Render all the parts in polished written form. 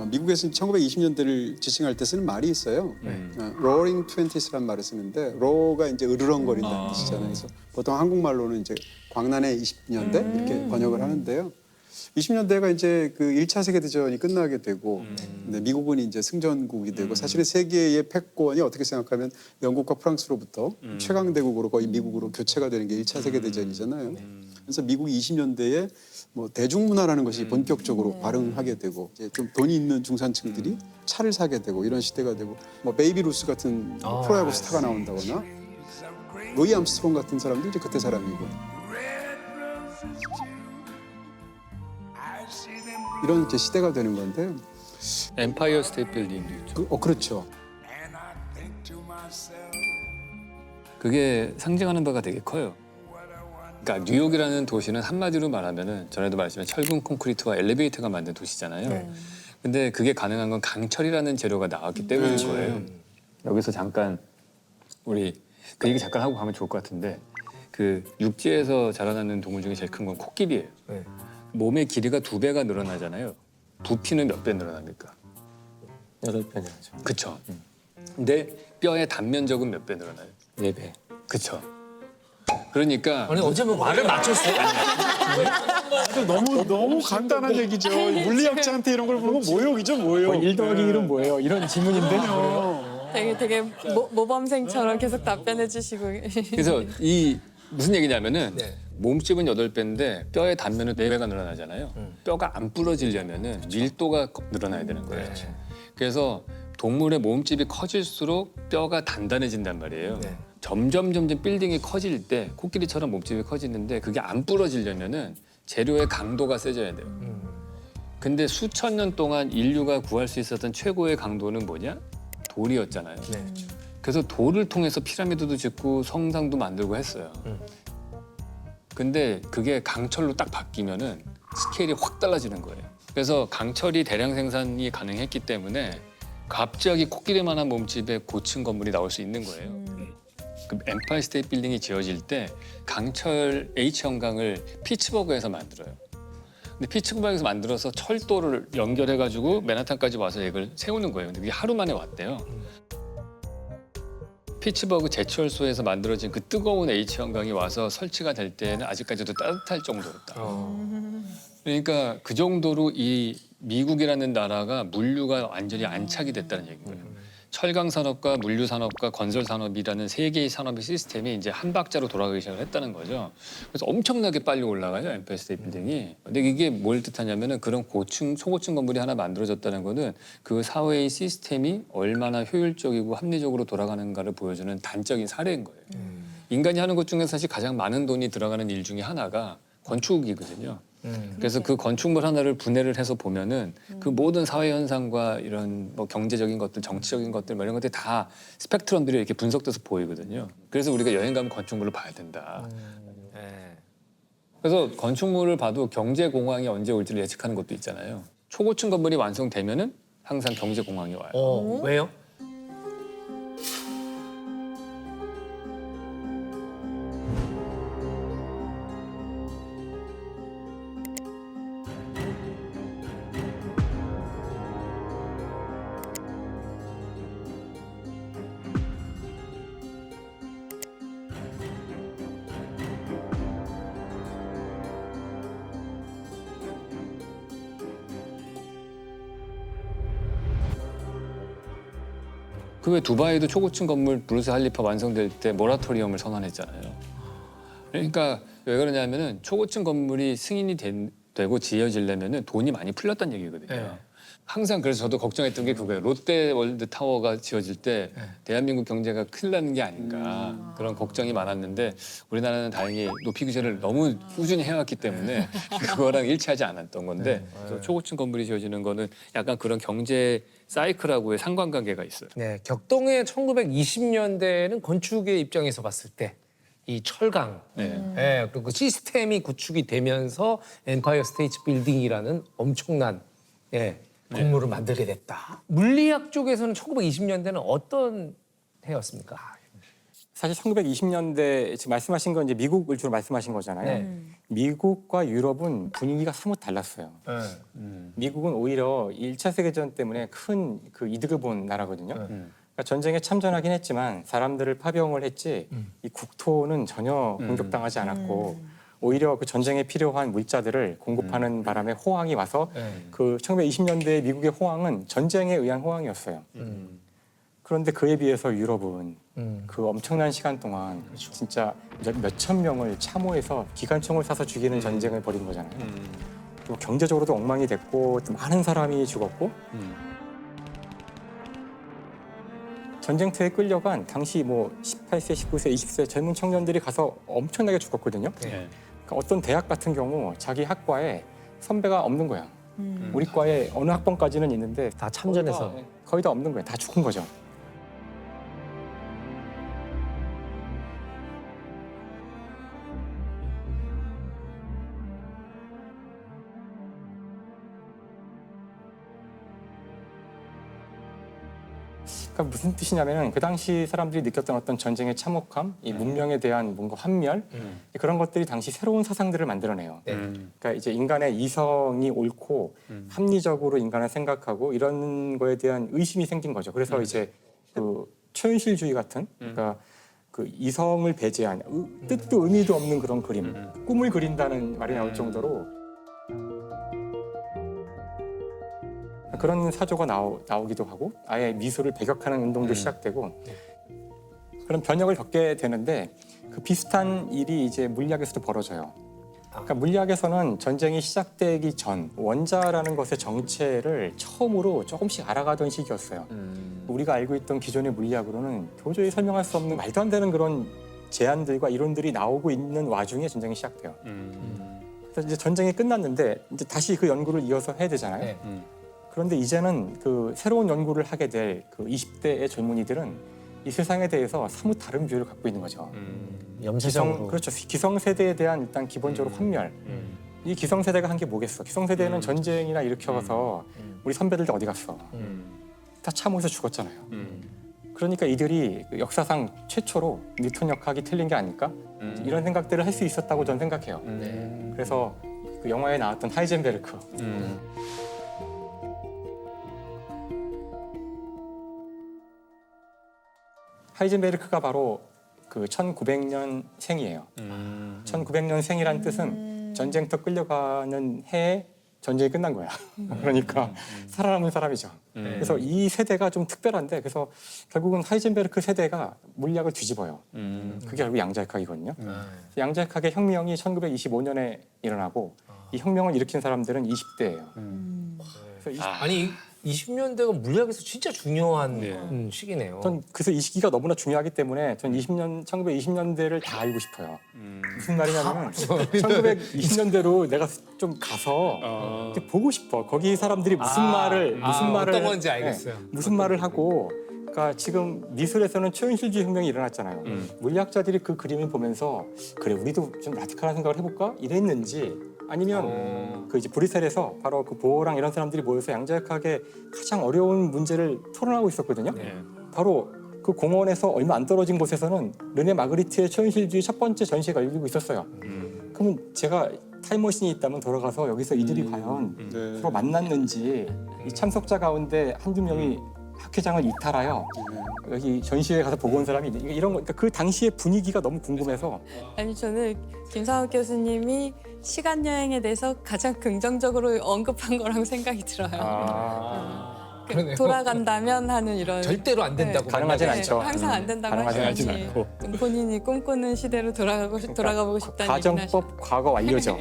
미국에서 1920년대를 지칭할 때 쓰는 말이 있어요. Roaring Twenties란 말을 쓰는데 roar가 이제 으르렁거린다는 뜻이잖아요. 그래서 보통 한국말로는 이제 광란의 20년대 이렇게 번역을 하는데요. 20년대가 이제 그 1차 세계대전이 끝나게 되고 근데 미국은 이제 승전국이 되고 사실은 세계의 패권이 어떻게 생각하면 영국과 프랑스로부터 최강대국으로 거의 미국으로 교체가 되는 게 1차 세계대전이잖아요. 그래서 미국이 20년대에 뭐 대중문화라는 것이 본격적으로 발흥하게 되고 이제 좀 돈이 있는 중산층들이 차를 사게 되고 이런 시대가 되고 뭐 베이비 루스 같은 프로야구 스타가 나온다거나 로이 암스트롱 같은 사람도 이제 그때 사람이고 이런 이제 시대가 되는 건데 엠파이어 스테이트 빌딩도 있죠. 그렇죠. 그게 상징하는 바가 되게 커요. 그러니까 뉴욕이라는 도시는 한마디로 말하면은 전에도 말했지만 철근 콘크리트와 엘리베이터가 만든 도시잖아요. 근데 그게 가능한 건 강철이라는 재료가 나왔기 때문인 거예요. 여기서 잠깐 우리 그 얘기 잠깐 하고 가면 좋을 것 같은데 그 육지에서 자라나는 동물 중에 제일 큰 건 코끼리예요. 몸의 길이가 2배가 늘어나잖아요. 부피는 몇 배 늘어납니까? 8배 나죠. 그쵸. 근데 뼈의 단면적은 몇 배 늘어나요? 4배. 그쵸. 그러니까 아니 어제 뭐 말을 맞췄어? 너무 간단한 얘기죠. 물리학자한테 이런 걸 보면 모욕이죠, 모욕. 1 더하기 1은 뭐예요? 이런 질문인데. 되게 모범생처럼 계속 답변해 주시고. 그래서 이 무슨 얘기냐면은 네. 몸집은 8배인데 뼈의 단면은 4배가 늘어나잖아요. 뼈가 안 부러지려면은 밀도가 늘어나야 되는 거예요. 그래서 동물의 몸집이 커질수록 뼈가 단단해진단 말이에요. 네. 점점 빌딩이 커질 때 코끼리처럼 몸집이 커지는데 그게 안 부러지려면은 재료의 강도가 세져야 돼요. 근데 수천 년 동안 인류가 구할 수 있었던 최고의 강도는 뭐냐? 돌이었잖아요. 네. 그래서 돌을 통해서 피라미드도 짓고 성당도 만들고 했어요. 근데 그게 강철로 딱 바뀌면은 스케일이 확 달라지는 거예요. 그래서 강철이 대량 생산이 가능했기 때문에 갑자기 코끼리만한 몸집의 고층 건물이 나올 수 있는 거예요. 그 엠파이어 스테이트 빌딩이 지어질 때 강철 H형강을 피츠버그에서 만들어요. 근데 피츠버그에서 만들어서 철도를 연결해가지고 맨하탄까지 와서 이걸 세우는 거예요. 근데 그게 하루 만에 왔대요. 피츠버그 제철소에서 만들어진 그 뜨거운 H형강이 와서 설치가 될 때는 아직까지도 따뜻할 정도였다. 그러니까 그 정도로 이 미국이라는 나라가 물류가 완전히 안착이 됐다는 얘기인 거예요. 철강 산업과 물류 산업과 건설 산업이라는 세 개의 산업의 시스템이 이제 한 박자로 돌아가기 시작을 했다는 거죠. 그래서 엄청나게 빨리 올라가요, 엠파이어 스테이트 빌딩이. 근데 이게 뭘 뜻하냐면은 그런 고층, 초고층 건물이 하나 만들어졌다는 거는 그 사회의 시스템이 얼마나 효율적이고 합리적으로 돌아가는가를 보여주는 단적인 사례인 거예요. 인간이 하는 것 중에 사실 가장 많은 돈이 들어가는 일 중에 하나가 건축이거든요. 그래서 그 건축물 하나를 분해를 해서 보면은 그 모든 사회 현상과 이런 뭐 경제적인 것들, 정치적인 것들 뭐 이런 것들이 다 스펙트럼들이 이렇게 분석돼서 보이거든요. 그래서 우리가 여행 가면 건축물을 봐야 된다. 그래서 건축물을 봐도 경제 공황이 언제 올지를 예측하는 것도 있잖아요. 초고층 건물이 완성되면은 항상 경제 공황이 와요. 왜요? 그 왜 두바이도 초고층 건물 부르즈 할리파 완성될 때 모라토리엄을 선언했잖아요. 그러니까 왜 그러냐면은 초고층 건물이 승인이 되고 지어지려면은 돈이 많이 풀렸다는 얘기거든요. 네. 항상 그래서 저도 걱정했던 게 그거예요. 롯데월드 타워가 지어질 때 대한민국 경제가 큰일 나는 게 아닌가 그런 걱정이 많았는데 우리나라는 다행히 높이 규제를 너무 꾸준히 해왔기 때문에 그거랑 일치하지 않았던 건데 그래서 초고층 건물이 지어지는 거는 약간 그런 경제 사이클하고의 상관관계가 있어요. 네, 격동의 1920년대는 건축의 입장에서 봤을 때 이 철강, 그리고 그 시스템이 구축이 되면서 엠파이어 스테이트 빌딩이라는 엄청난 건물을 만들게 됐다. 물리학 쪽에서는 1920년대는 어떤 해였습니까? 사실 1920년대 지금 말씀하신 건 이제 미국을 주로 말씀하신 거잖아요. 네. 미국과 유럽은 분위기가 사뭇 달랐어요. 미국은 오히려 1차 세계대전 때문에 큰 그 이득을 본 나라거든요. 그러니까 전쟁에 참전하긴 했지만 사람들을 파병을 했지 이 국토는 전혀 공격당하지 않았고 오히려 그 전쟁에 필요한 물자들을 공급하는 바람에 호황이 와서 그 1920년대 미국의 호황은 전쟁에 의한 호황이었어요. 그런데 그에 비해서 유럽은 그 엄청난 시간 동안 진짜 몇천 명을 참호해서 기관총을 쏴서 죽이는 전쟁을 벌인 거잖아요. 또 경제적으로도 엉망이 됐고 또 많은 사람이 죽었고 전쟁터에 끌려간 당시 뭐 18세, 19세, 20세 젊은 청년들이 가서 엄청나게 죽었거든요. 네. 그러니까 어떤 대학 같은 경우 자기 학과에 선배가 없는 거야. 우리 과에 어느 학번까지는 있는데 다 참전해서. 거의 다 없는 거야. 다 죽은 거죠. 그러니까 무슨 뜻이냐면 그 당시 사람들이 느꼈던 어떤 전쟁의 참혹함, 이 문명에 대한 뭔가 환멸 그런 것들이 당시 새로운 사상들을 만들어내요. 그러니까 이제 인간의 이성이 옳고 합리적으로 인간을 생각하고 이런 거에 대한 의심이 생긴 거죠. 그래서 이제 그 초현실주의 같은 그러니까 그 이성을 배제한 뜻도 의미도 없는 그런 그림, 꿈을 그린다는 말이 나올 정도로 그런 사조가 나오기도 하고 아예 미술을 배격하는 운동도 시작되고 그런 변혁을 겪게 되는데 그 비슷한 일이 이제 물리학에서도 벌어져요. 그러니까 물리학에서는 전쟁이 시작되기 전 원자라는 것의 정체를 처음으로 조금씩 알아가던 시기였어요. 우리가 알고 있던 기존의 물리학으로는 도저히 설명할 수 없는 말도 안 되는 그런 제안들과 이론들이 나오고 있는 와중에 전쟁이 시작돼요. 그래서 이제 전쟁이 끝났는데 이제 다시 그 연구를 이어서 해야 되잖아요. 네. 그런데 이제는 그 새로운 연구를 하게 될 그 20대의 젊은이들은 이 세상에 대해서 사뭇 다른 뷰를 갖고 있는 거죠. 염세적으로. 그렇죠. 기성세대에 대한 일단 기본적으로 환멸. 이 기성세대가 한 게 뭐겠어? 기성세대는 전쟁이나 일으켜서 우리 선배들도 어디 갔어? 다 참호에서 죽었잖아요. 그러니까 이들이 역사상 최초로 뉴턴 역학이 틀린 게 아닐까? 이런 생각들을 할 수 있었다고 저는 생각해요. 그래서 그 영화에 나왔던 하이젠베르크. 하이젠베르크가 바로 그 1900년생이에요. 1900년생이란 뜻은 전쟁터 끌려가는 해에 전쟁이 끝난 거야. 그러니까 살아남은 사람이죠. 그래서 이 세대가 좀 특별한데 그래서 결국은 하이젠베르크 세대가 물리학을 뒤집어요. 그게 결국 양자역학이거든요. 양자역학의 혁명이 1925년에 일어나고 이 혁명을 일으킨 사람들은 20대예요. 그래서 아니 20년대가 물리학에서 진짜 중요한 네. 시기네요. 전 그래서 이 시기가 너무나 중요하기 때문에 전 1920년대를 다 알고 싶어요. 무슨 말이냐면 1920년대로 내가 좀 가서 이렇게 보고 싶어. 거기 사람들이 무슨 말을 어떤 건지 알겠어요. 무슨 말을 하고. 그러니까 지금 미술에서는 초현실주의 혁명이 일어났잖아요. 물리학자들이 그 그림을 보면서 그래 우리도 좀 라디칼한 생각을 해볼까 이랬는지 아니면 그 이제 브뤼셀에서 바로 그 보어랑 이런 사람들이 모여서 양자역학의 가장 어려운 문제를 토론하고 있었거든요. 바로 그 공원에서 얼마 안 떨어진 곳에서는 르네 마그리트의 초현실주의 첫 번째 전시회가 열리고 있었어요. 그러면 제가 타임머신이 있다면 돌아가서 여기서 이들이 과연 서로 만났는지 이 참석자 가운데 한두 명이 학회장을 이탈하여 여기 전시회에 가서 보고 온 사람이 이런 거 그러니까 그 당시의 분위기가 너무 궁금해서 아니 저는 김상욱 교수님이 시간 여행에 대해서 가장 긍정적으로 언급한 거라고 생각이 들어요. 그러네요. 돌아간다면 하는 이런 절대로 안 된다고. 가능하진 만나게. 않죠. 항상 안 된다고 가능하진 하시지. 본인이 꿈꾸는 시대로 돌아가보고 싶다는 얘기는 하시죠. 가정법 과거 완료죠.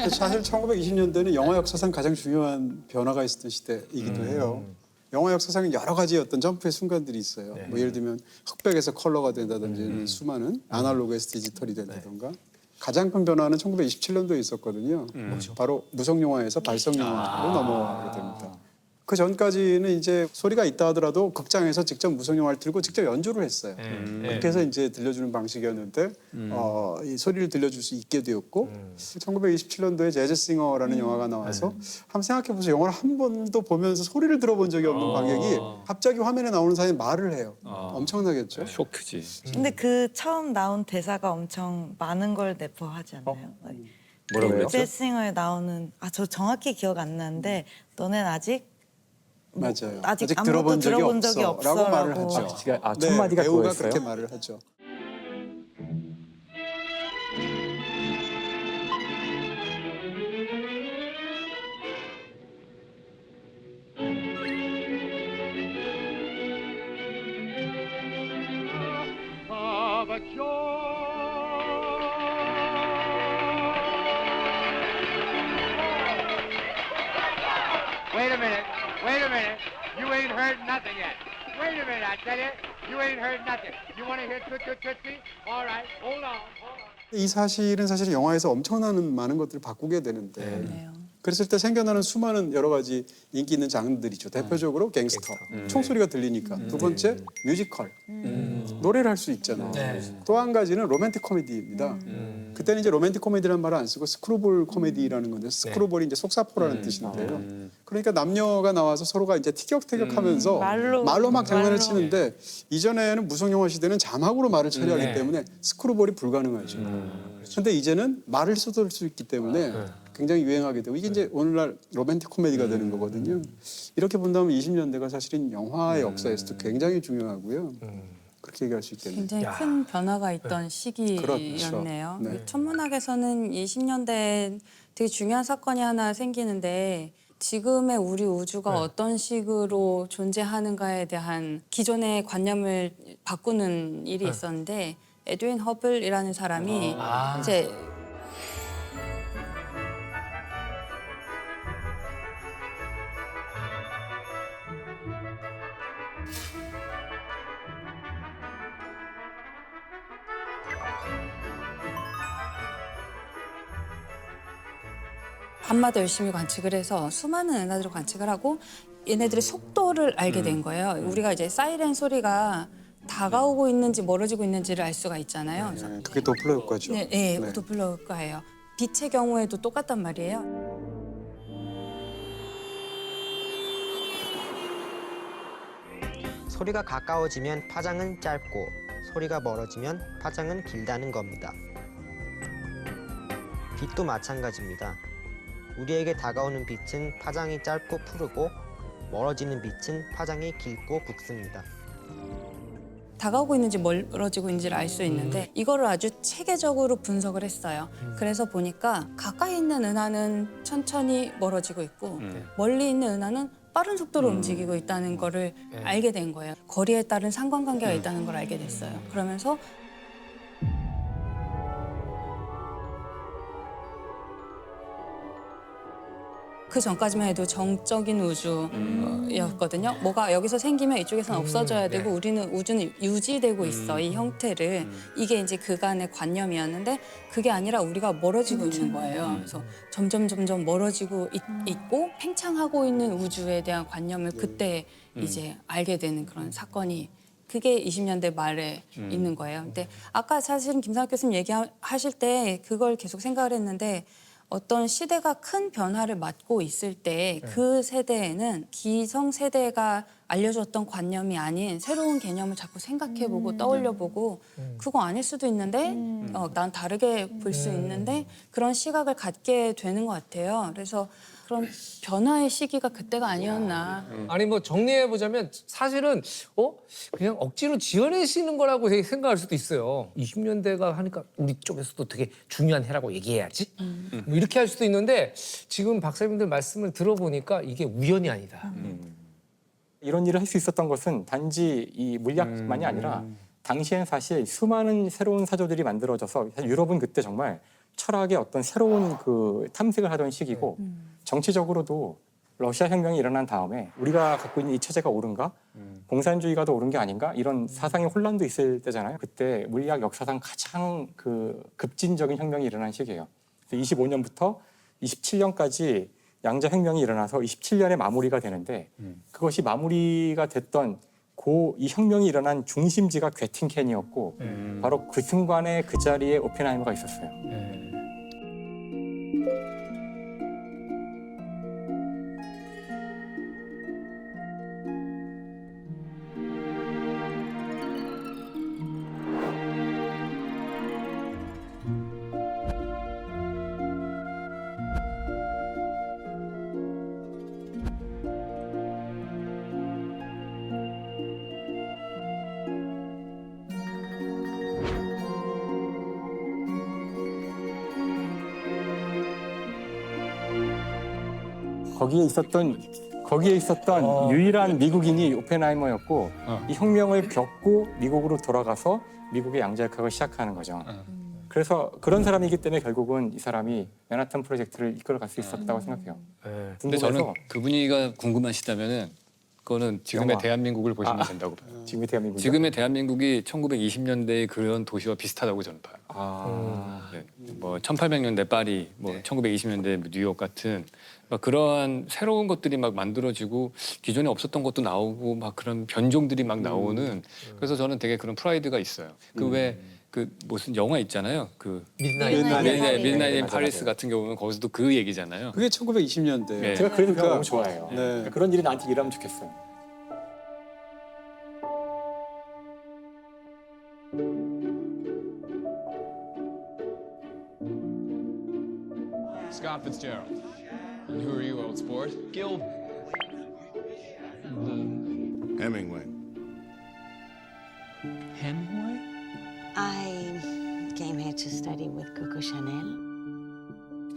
사실 1920년대는 영화 역사상 가장 중요한 변화가 있었던 시대이기도 해요. 영화 역사상에 여러 가지 어떤 점프의 순간들이 있어요. 뭐 예를 들면 흑백에서 컬러가 된다든지 수많은 아날로그에서 디지털이 된다든가. 가장 큰 변화는 1927년도에 있었거든요. 바로 무성 영화에서 발성 영화로 넘어가게 됩니다. 그 전까지는 이제 소리가 있다 하더라도 극장에서 직접 무성 영화를 틀고 직접 연주를 했어요. 그렇게 해서 이제 들려주는 방식이었는데 이 소리를 들려줄 수 있게 되었고 1927년도에 재즈싱어라는 영화가 나와서 한번 생각해 보세요. 영화를 한 번도 보면서 소리를 들어본 적이 없는 관객이 갑자기 화면에 나오는 사람이 말을 해요. 엄청나겠죠. 쇼크지. 근데 그 처음 나온 대사가 엄청 많은 걸 내포하지 않나요? 뭐라고 그랬죠? 재즈싱어에 나오는 저 정확히 기억 안 나는데 너는 아직 맞아요. 아직 아무것도 들어본 적이 들어본 적이 없어라고 말을 없어라고. 하죠. 첫 마디가 배우가 그거였어요? 그렇게 말을 하죠. Wait a minute. Wait a minute. You ain't heard nothing yet. Wait a minute, I tell you. You ain't heard nothing. You want to hear Toot Toot Tootsie? All right. Hold on. Hold on. 이 사실은 사실 영화에서 엄청나는 많은 것들을 바꾸게 되는데 네요. 그랬을 때 생겨나는 수많은 여러 가지 인기 있는 장르들이죠. 대표적으로 갱스터, 총소리가 들리니까. 두 번째 뮤지컬, 노래를 할 수 있잖아요. 또 한 가지는 로맨틱 코미디입니다. 그때는 이제 로맨틱 코미디라는 말을 안 쓰고 스크루볼 코미디라는 건데 스크루볼이 이제 속사포라는 뜻인데요. 그러니까 남녀가 나와서 서로가 이제 티격태격하면서 말로 막 장난을 치는데 이전에는 무성 영화 시대는 자막으로 말을 처리하기 때문에 스크루볼이 불가능하죠. 그런데 이제는 말을 쏟을 수 있기 때문에 굉장히 유행하게 되고 이게 이제 오늘날 로맨틱 코미디가 되는 거거든요. 이렇게 본다면 20년대가 사실은 영화의 역사에서도 굉장히 중요하고요. 그렇게 얘기할 수 있겠네요. 굉장히 큰 변화가 있던 시기였네요. 그렇죠. 네. 천문학에서는 20년대에 되게 중요한 사건이 하나 생기는데 지금의 우리 우주가 어떤 식으로 존재하는가에 대한 기존의 관념을 바꾸는 일이 있었는데 에드윈 허블이라는 사람이 이제 밤마다 열심히 관측을 해서 수많은 은하들을 관측을 하고 얘네들의 속도를 알게 된 거예요. 우리가 이제 사이렌 소리가 다가오고 있는지 멀어지고 있는지를 알 수가 있잖아요. 그래서 그게 도플러 효과죠. 네, 도플러 효과예요. 빛의 경우에도 똑같단 말이에요. 소리가 가까워지면 파장은 짧고 소리가 멀어지면 파장은 길다는 겁니다. 빛도 마찬가지입니다. 우리에게 다가오는 빛은 파장이 짧고 푸르고 멀어지는 빛은 파장이 길고 굵습니다. 다가오고 있는지 멀어지고 있는지를 알 수 있는데 이거를 아주 체계적으로 분석을 했어요. 그래서 보니까 가까이 있는 은하는 천천히 멀어지고 있고 멀리 있는 은하는 빠른 속도로 움직이고 있다는 거를 알게 된 거예요. 거리에 따른 상관관계가 있다는 걸 알게 됐어요. 그러면서 그 전까지만 해도 정적인 우주였거든요. 뭐가 여기서 생기면 이쪽에서는 없어져야 되고 우리는 우주는 유지되고 있어, 이 형태를. 이게 이제 그간의 관념이었는데 그게 아니라 우리가 멀어지고 있는 거예요. 그래서 점점 멀어지고 있고 팽창하고 있는 우주에 대한 관념을 그때 이제 알게 되는 그런 사건이 그게 20년대 말에 있는 거예요. 근데 아까 사실은 김상학 교수님 얘기하실 때 그걸 계속 생각을 했는데 어떤 시대가 큰 변화를 맞고 있을 때 그 세대에는 기성 세대가 알려줬던 관념이 아닌 새로운 개념을 자꾸 생각해보고 떠올려보고 그거 아닐 수도 있는데 난 다르게 볼 수 있는데 그런 시각을 갖게 되는 것 같아요. 그래서 그런 변화의 시기가 그때가 아니었나. 아니 뭐 정리해 보자면 사실은 그냥 억지로 지어내시는 거라고 되게 생각할 수도 있어요. 20년대가 하니까 우리 쪽에서도 되게 중요한 해라고 얘기해야지. 뭐 이렇게 할 수도 있는데 지금 박사님들 말씀을 들어보니까 이게 우연이 아니다. 이런 일을 할 수 있었던 것은 단지 이 물리학만이 아니라 당시엔 사실 수많은 새로운 사조들이 만들어져서 사실 유럽은 그때 정말 철학의 어떤 새로운 그 탐색을 하던 시기고 정치적으로도 러시아 혁명이 일어난 다음에 우리가 갖고 있는 이 체제가 옳은가? 공산주의가 더 옳은 게 아닌가? 이런 사상의 혼란도 있을 때잖아요. 그때 물리학 역사상 가장 그 급진적인 혁명이 일어난 시기예요. 25년부터 27년까지 양자혁명이 일어나서 27년에 마무리가 되는데 그것이 마무리가 됐던 이 혁명이 일어난 중심지가 괴팅켄이었고 바로 그 순간에 그 자리에 오펜하이머가 있었어요. 거기에 있었던 유일한 미국인이 오펜하이머였고 이 혁명을 겪고 미국으로 돌아가서 미국의 양자역학을 시작하는 거죠. 그래서 그런 사람이기 때문에 결국은 이 사람이 맨하탄 프로젝트를 이끌어갈 수 있었다고 생각해요. 근데 저는 그 분위기가 궁금하시다면은 그거는 지금의 영화. 대한민국을 보시면 된다고 봐요. 지금의 대한민국. 지금의 대한민국이 1920년대의 그런 도시와 비슷하다고 저는 봐요. 네. 뭐 1800년대 파리, 뭐 1920년대 뉴욕 같은 막 그러한 새로운 것들이 막 만들어지고 기존에 없었던 것도 나오고 막 그런 변종들이 막 나오는 그래서 저는 되게 그런 프라이드가 있어요. 그 왜 그 무슨 영화 있잖아요. 그 밀나잇 인 파리스 같은 경우는 거기서도 그 얘기잖아요. 그게 1920년대. 네. 제가 그런 거 너무 좋아해요. 네. 그러니까 그런 일이 나한테 일하면 좋겠어요. Scott Fitzgerald. And who are you, old sport? Gil. Hemingway. Hemingway? I came here to study with Coco Chanel.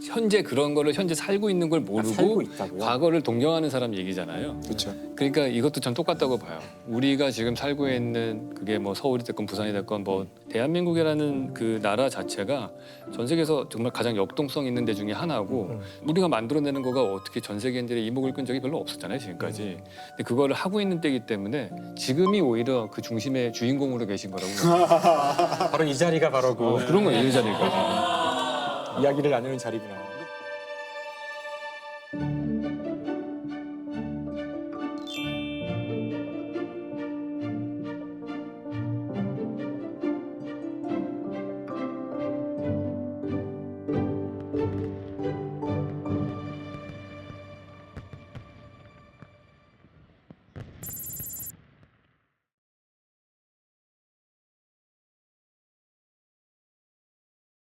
현재 그런 거를 현재 살고 있는 걸 살고 모르고 있다고요? 과거를 동경하는 사람 얘기잖아요. 그렇죠. 그러니까 이것도 전 똑같다고 봐요. 우리가 지금 살고 있는 그게 뭐 서울이 됐건 부산이 됐건 뭐 대한민국이라는 그 나라 자체가 전 세계에서 정말 가장 역동성 있는 데 중에 하나고 우리가 만들어내는 거가 어떻게 전 세계인들의 이목을 끈 적이 별로 없었잖아요 지금까지. 근데 그거를 하고 있는 때이기 때문에 지금이 오히려 그 중심의 주인공으로 계신 거라고 생각해요. 바로 이 자리가 바로 그 그런 거예요 이 자리가. 이야기를 나누는 자리구나.